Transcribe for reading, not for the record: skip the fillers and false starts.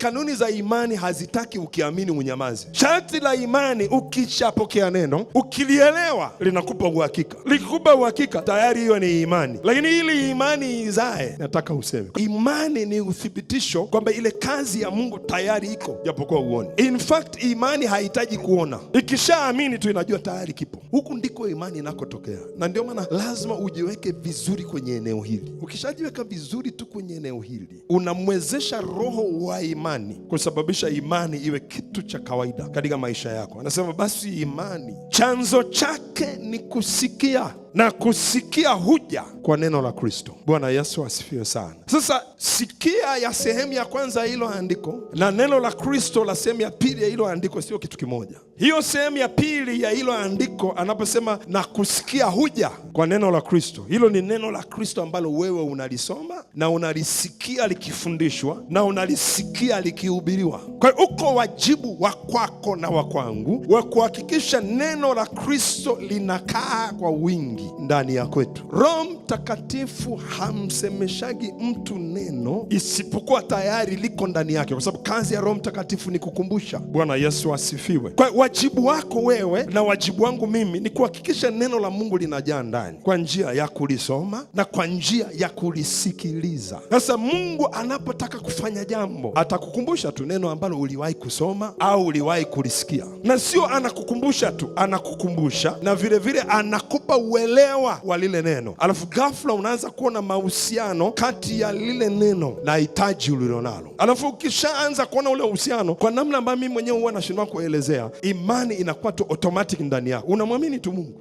Kanuni za imani hazitaki ukiamini unyamazi. Sharti la imani, ukishapokea neno, ukilielewa, linakupa uhakika. Likikupa uhakika, tayari hiyo ni imani. Lakini ili imani izae, nataka useme imani ni uthibitisho kwamba ile kazi ya Mungu tayari iko, japokuwa uone. In fact, imani haihitaji kuona. Ikishaamini tu inajua tayari kipo. Huku ndiko imani inakotokea. Na ndio maana lazima ujiweke vizuri kwenye eneo hili. Ukishajiweka vizuri tu kwenye eneo hili, unamwezesha roho wa imani kusababisha imani iwe kitu cha kawaida katika maisha yako. Anasema basi imani chanzo chake ni kusikia, na kusikia huja kwa neno la Kristo. Bwana Yesu asifiwe sana. Sasa sikia ya sehemu ya kwanza hilo andiko na neno la Kristo la sehemu ya pili ya hilo andiko sio kitu kimoja. Hiyo sehemu ya pili ya hilo andiko anaposema na kusikia huja kwa neno la Kristo, hilo ni neno la Kristo ambalo wewe unalisoma na unalisikia likifundishwa na unalisikia likihubiriwa. Kwa hiyo uko wajibu wa kwako na wa kwangu wa kuhakikisha neno la Kristo linakaa kwa wingi ndani ya kwetu. Roho Mtakatifu hamsemeshagi mtu neno isipokuwa tayari liko ndani yake, kwa sababu kazi ya Roho Mtakatifu ni kukumbusha. Bwana Yesu asifiwe. Kwa wajibu wako wewe na wajibu wangu mimi ni kuhakikisha neno la Mungu linajaa ndani kwa njia ya kulisoma na kwa njia ya kulisikiliza. Sasa Mungu anapotaka kufanya jambo atakukumbusha tu neno ambalo uliwahi kusoma au uliwahi kulisikia, na sio anakukumbusha tu, anakukumbusha na vile vile anakupa uelewa wa lile neno. Alafu ghafla unaanza kuona mahusiano kati ya lile neno na hitaji ulilonalo. Alafu ukishaanza kuona ule uhusiano kwa namna ambayo mimi mwenyewe huwa nashindwa kuelezea, imani inakuwa tu automatic ndani yako. Unamwamini tu Mungu.